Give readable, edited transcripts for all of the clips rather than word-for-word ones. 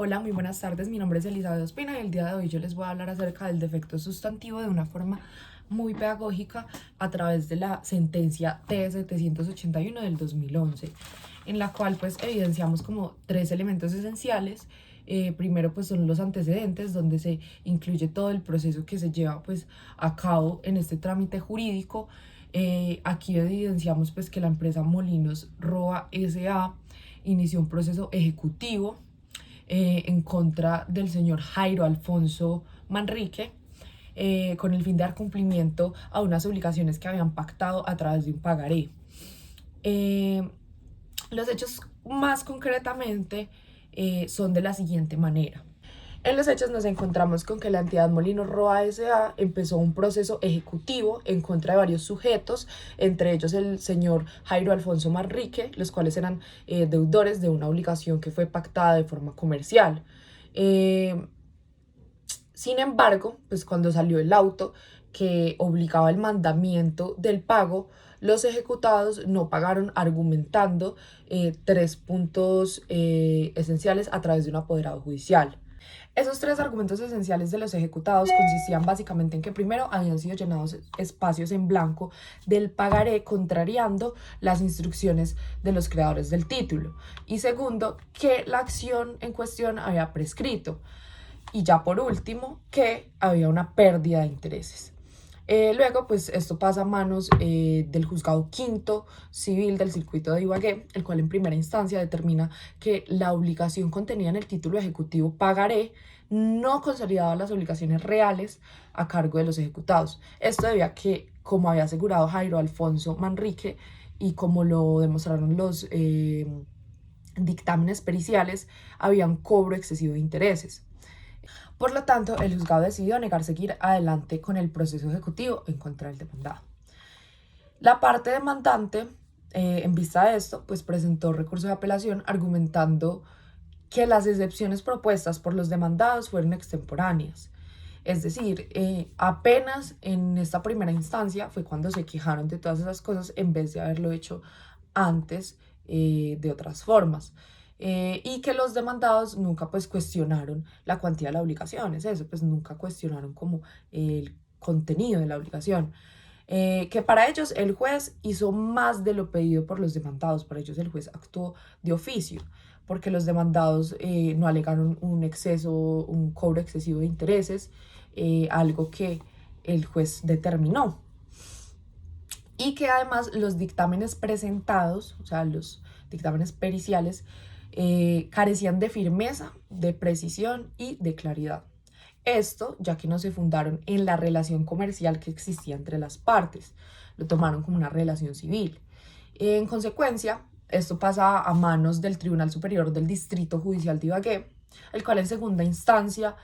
Hola, muy buenas tardes. Mi nombre es Elizabeth Ospina y el día de hoy yo les voy a hablar acerca del defecto sustantivo de una forma muy pedagógica a través de la sentencia T-781 del 2011, en la cual pues evidenciamos como tres elementos esenciales. Primero pues son los antecedentes, donde se incluye todo el proceso que se lleva pues a cabo en este trámite jurídico. Aquí evidenciamos pues que la empresa Molinos Roa S.A. inició un proceso ejecutivo en contra del señor Jairo Alfonso Manrique, con el fin de dar cumplimiento a unas obligaciones que habían pactado a través de un pagaré. Eh, los hechos más concretamente son de la siguiente manera. En los hechos nos encontramos con que la entidad Molinos Roa S.A. empezó un proceso ejecutivo en contra de varios sujetos, entre ellos el señor Jairo Alfonso Manrique, los cuales eran deudores de una obligación que fue pactada de forma comercial. Sin embargo, pues cuando salió el auto que obligaba el mandamiento del pago, los ejecutados no pagaron, argumentando tres puntos esenciales a través de un apoderado judicial. Esos tres argumentos esenciales de los ejecutados consistían básicamente en que primero habían sido llenados espacios en blanco del pagaré contrariando las instrucciones de los creadores del título, y segundo, que la acción en cuestión había prescrito, y ya por último, que había una pérdida de intereses. Luego, pues esto pasa a manos del juzgado quinto civil del circuito de Ibagué, el cual en primera instancia determina que la obligación contenida en el título ejecutivo pagaré no consolidaba las obligaciones reales a cargo de los ejecutados. Esto debía a que, como había asegurado Jairo Alfonso Manrique y como lo demostraron los dictámenes periciales, había un cobro excesivo de intereses. Por lo tanto, el juzgado decidió negar seguir adelante con el proceso ejecutivo en contra del demandado. La parte demandante, en vista de esto, pues presentó recurso de apelación argumentando que las excepciones propuestas por los demandados fueron extemporáneas. Es decir, apenas en esta primera instancia fue cuando se quejaron de todas esas cosas en vez de haberlo hecho antes de otras formas. Y que los demandados nunca pues cuestionaron la cuantía de la obligación, es eso, pues nunca cuestionaron como el contenido de la obligación. Que para ellos el juez hizo más de lo pedido por los demandados, para ellos el juez actuó de oficio, porque los demandados no alegaron un exceso, un cobro excesivo de intereses, algo que el juez determinó. Y que además los dictámenes presentados, o sea, los dictámenes periciales, carecían de firmeza, de precisión y de claridad. Esto ya que no se fundaron en la relación comercial que existía entre las partes, lo tomaron como una relación civil. En consecuencia, esto pasa a manos del Tribunal Superior del Distrito Judicial de Ibagué, el cual en segunda instancia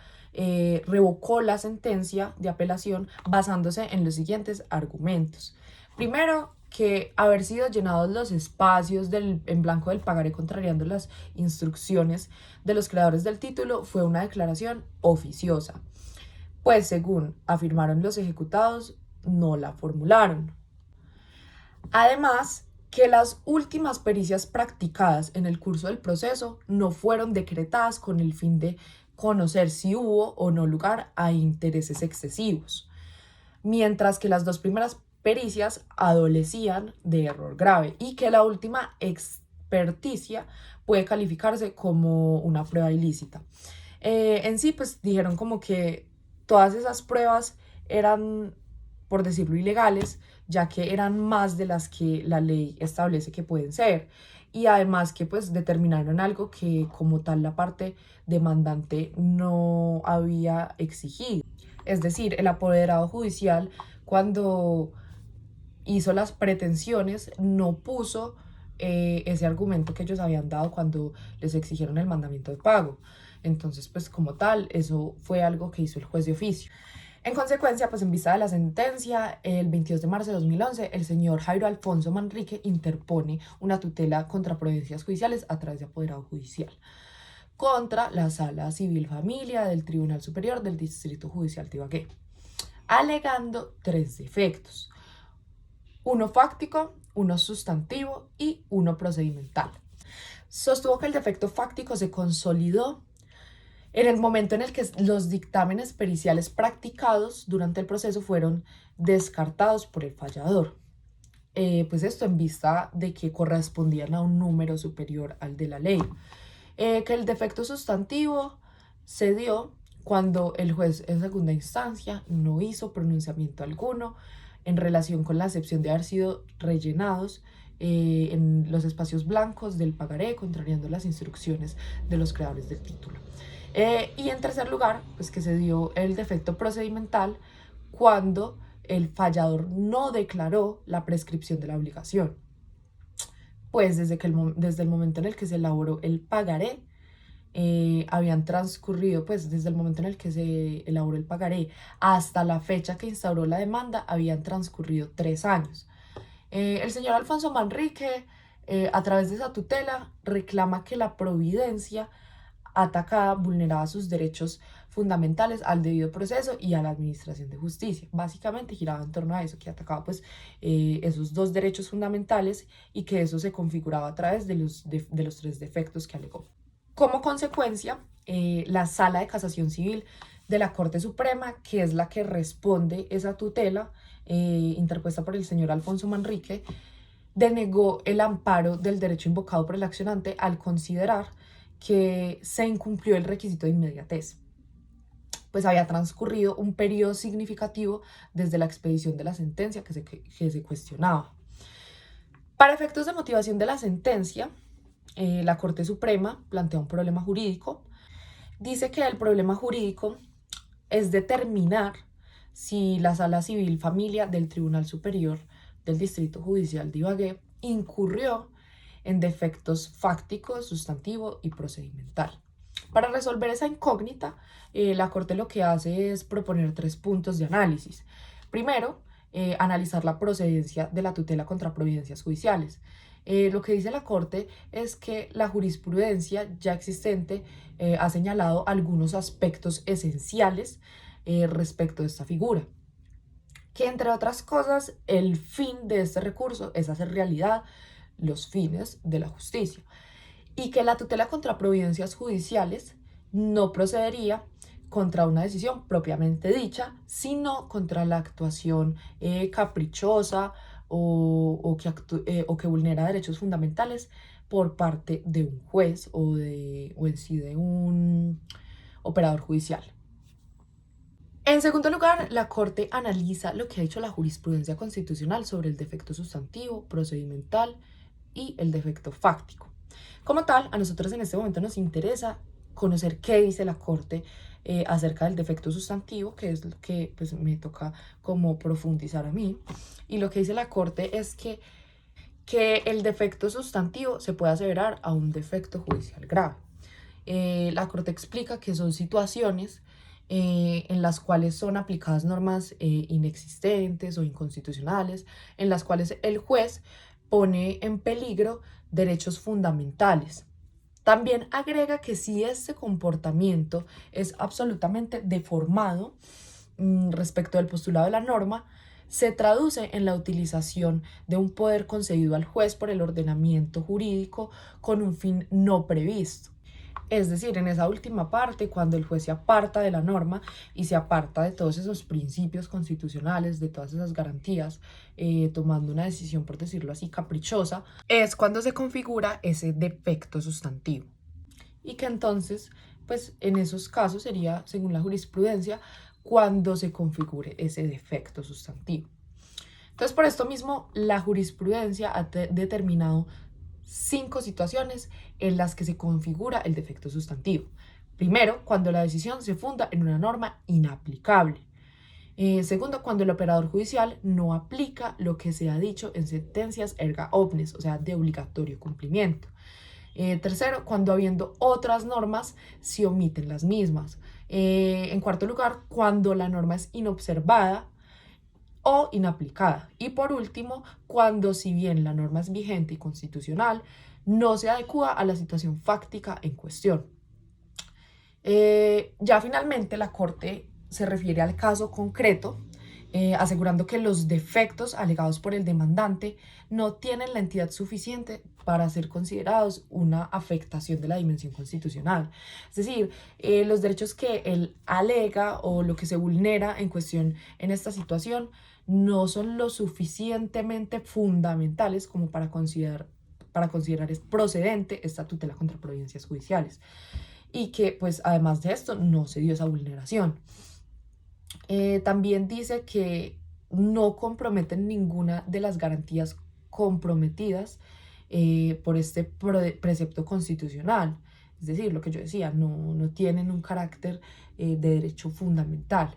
revocó la sentencia de apelación basándose en los siguientes argumentos. Primero, que haber sido llenados los espacios en blanco del pagaré contrariando las instrucciones de los creadores del título fue una declaración oficiosa, pues según afirmaron los ejecutados, no la formularon. Además, que las últimas pericias practicadas en el curso del proceso no fueron decretadas con el fin de conocer si hubo o no lugar a intereses excesivos, mientras que las dos primeras pericias adolecían de error grave y que la última experticia puede calificarse como una prueba ilícita. En sí, pues dijeron como que todas esas pruebas eran, por decirlo, ilegales, ya que eran más de las que la ley establece que pueden ser. Y además que pues determinaron algo que como tal la parte demandante no había exigido. Es decir, el apoderado judicial, cuando hizo las pretensiones, no puso ese argumento que ellos habían dado cuando les exigieron el mandamiento de pago. Entonces, pues como tal, eso fue algo que hizo el juez de oficio. En consecuencia, pues en vista de la sentencia, el 22 de marzo de 2011, el señor Jairo Alfonso Manrique interpone una tutela contra providencias judiciales a través de apoderado judicial contra la Sala Civil Familia del Tribunal Superior del Distrito Judicial de Ibagué, alegando tres defectos: uno fáctico, uno sustantivo y uno procedimental. Sostuvo que el defecto fáctico se consolidó en el momento en el que los dictámenes periciales practicados durante el proceso fueron descartados por el fallador. Pues esto en vista de que correspondían a un número superior al de la ley. Que el defecto sustantivo se dio cuando el juez en segunda instancia no hizo pronunciamiento alguno en relación con la excepción de haber sido rellenados en los espacios blancos del pagaré, contrariando las instrucciones de los creadores del título. Y en tercer lugar, pues que se dio el defecto procedimental cuando el fallador no declaró la prescripción de la obligación. Pues desde el momento en el que se elaboró el pagaré, habían transcurrido, pues desde el momento en el que se elaboró el pagaré hasta la fecha que instauró la demanda, habían transcurrido 3 años. El señor Alfonso Manrique, a través de esa tutela, reclama que la providencia atacada vulneraba sus derechos fundamentales al debido proceso y a la administración de justicia. Básicamente giraba en torno a eso, que atacaba pues esos dos derechos fundamentales y que eso se configuraba a través de los 3 defectos que alegó. Como consecuencia, la Sala de Casación Civil de la Corte Suprema, que es la que responde esa tutela interpuesta por el señor Alfonso Manrique, denegó el amparo del derecho invocado por el accionante al considerar que se incumplió el requisito de inmediatez, pues había transcurrido un periodo significativo desde la expedición de la sentencia que se cuestionaba. Para efectos de motivación de la sentencia, la Corte Suprema plantea un problema jurídico. Dice que el problema jurídico es determinar si la Sala Civil Familia del Tribunal Superior del Distrito Judicial de Ibagué incurrió en defectos fácticos, sustantivo y procedimental. Para resolver esa incógnita, la Corte lo que hace es proponer 3 puntos de análisis. Primero, analizar la procedencia de la tutela contra providencias judiciales. Lo que dice la Corte es que la jurisprudencia ya existente ha señalado algunos aspectos esenciales respecto de esta figura. Que entre otras cosas, el fin de este recurso es hacer realidad los fines de la justicia. Y que la tutela contra providencias judiciales no procedería contra una decisión propiamente dicha, sino contra la actuación caprichosa o que vulnera derechos fundamentales por parte de un juez o en sí de un operador judicial. En segundo lugar, la Corte analiza lo que ha dicho la jurisprudencia constitucional sobre el defecto sustantivo, procedimental y el defecto fáctico. Como tal, a nosotros en este momento nos interesa conocer qué dice la Corte acerca del defecto sustantivo, que es lo que pues, me toca como profundizar a mí. Y lo que dice la Corte es que el defecto sustantivo se puede aseverar a un defecto judicial grave. La Corte explica que son situaciones en las cuales son aplicadas normas inexistentes o inconstitucionales, en las cuales el juez pone en peligro derechos fundamentales. También agrega que si este comportamiento es absolutamente deformado respecto del postulado de la norma, se traduce en la utilización de un poder concedido al juez por el ordenamiento jurídico con un fin no previsto. Es decir, en esa última parte, cuando el juez se aparta de la norma y se aparta de todos esos principios constitucionales, de todas esas garantías, tomando una decisión, por decirlo así, caprichosa, es cuando se configura ese defecto sustantivo. Y que entonces, pues en esos casos sería, según la jurisprudencia, cuando se configure ese defecto sustantivo. Entonces, por esto mismo, la jurisprudencia ha determinado 5 situaciones en las que se configura el defecto sustantivo. Primero, cuando la decisión se funda en una norma inaplicable. Segundo, cuando el operador judicial no aplica lo que se ha dicho en sentencias erga omnes, o sea, de obligatorio cumplimiento. Tercero, cuando habiendo otras normas se omiten las mismas. En cuarto lugar, cuando la norma es inobservada o inaplicada. Y por último, cuando si bien la norma es vigente y constitucional, no se adecua a la situación fáctica en cuestión. Ya finalmente la Corte se refiere al caso concreto asegurando que los defectos alegados por el demandante no tienen la entidad suficiente para ser considerados una afectación de la dimensión constitucional. Es decir, los derechos que él alega o lo que se vulnera en cuestión en esta situación no son lo suficientemente fundamentales como para considerar es procedente esta tutela contra providencias judiciales. Y que, pues, además de esto, no se dio esa vulneración. También dice que no comprometen ninguna de las garantías comprometidas por este precepto constitucional. Es decir, lo que yo decía, no tienen un carácter de derecho fundamental.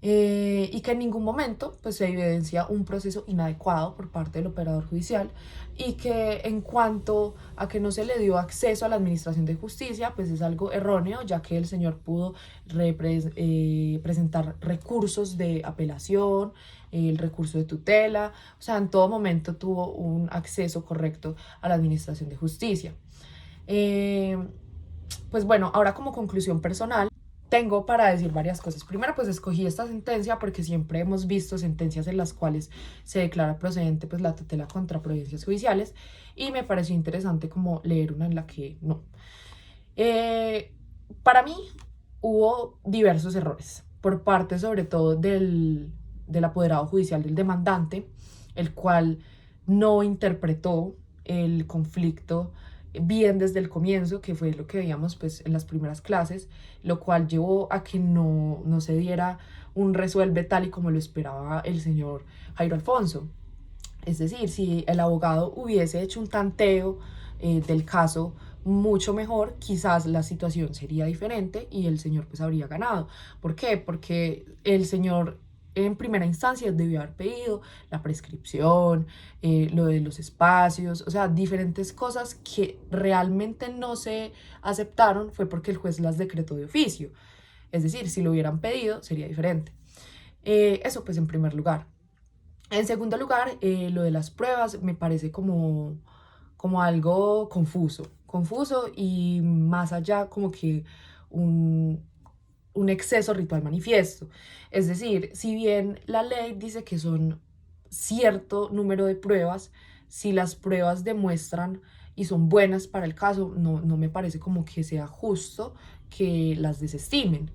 Y que en ningún momento pues, se evidencia un proceso inadecuado por parte del operador judicial, y que en cuanto a que no se le dio acceso a la administración de justicia, pues es algo erróneo, ya que el señor pudo presentar recursos de apelación, el recurso de tutela, o sea, en todo momento tuvo un acceso correcto a la administración de justicia. Pues bueno, ahora como conclusión personal, tengo para decir varias cosas. Primero, pues escogí esta sentencia porque siempre hemos visto sentencias en las cuales se declara procedente pues la tutela contra providencias judiciales, y me pareció interesante como leer una en la que no. Para mí hubo diversos errores por parte sobre todo del apoderado judicial del demandante, el cual no interpretó el conflicto bien desde el comienzo, que fue lo que veíamos pues en las primeras clases, lo cual llevó a que no se diera un resuelve tal y como lo esperaba el señor Jairo Alfonso. Es decir, si el abogado hubiese hecho un tanteo del caso mucho mejor, quizás la situación sería diferente y el señor pues habría ganado. ¿Por qué? Porque el señor en primera instancia debió haber pedido la prescripción, lo de los espacios, o sea, diferentes cosas que realmente no se aceptaron fue porque el juez las decretó de oficio. Es decir, si lo hubieran pedido sería diferente. Eso pues en primer lugar. En segundo lugar, lo de las pruebas me parece como algo confuso y más allá como que un exceso ritual manifiesto. Es decir, si bien la ley dice que son cierto número de pruebas, si las pruebas demuestran y son buenas para el caso, no me parece como que sea justo que las desestimen.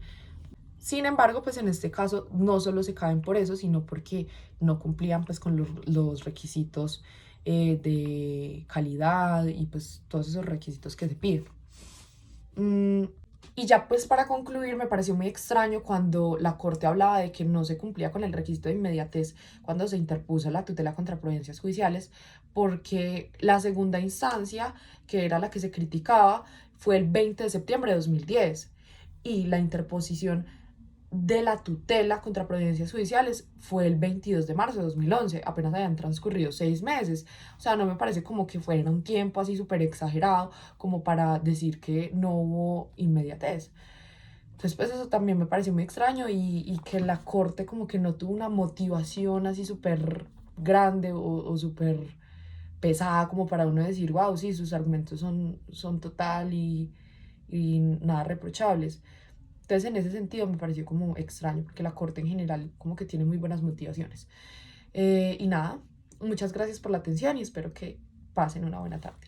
Sin embargo, pues en este caso no solo se caen por eso, sino porque no cumplían pues con los requisitos de calidad y pues todos esos requisitos que se piden. Y ya pues para concluir, me pareció muy extraño cuando la Corte hablaba de que no se cumplía con el requisito de inmediatez cuando se interpuso la tutela contra providencias judiciales, porque la segunda instancia, que era la que se criticaba, fue el 20 de septiembre de 2010 y la interposición de la tutela contra providencias judiciales fue el 22 de marzo de 2011, apenas habían transcurrido 6 meses. O sea, no me parece como que fuera un tiempo así súper exagerado como para decir que no hubo inmediatez. Entonces, pues eso también me pareció muy extraño, y que la corte como que no tuvo una motivación así súper grande o súper pesada como para uno decir, wow, sí, sus argumentos son total y nada reprochables. Entonces, en ese sentido me pareció como extraño, porque la corte en general como que tiene muy buenas motivaciones. Y nada, muchas gracias por la atención y espero que pasen una buena tarde.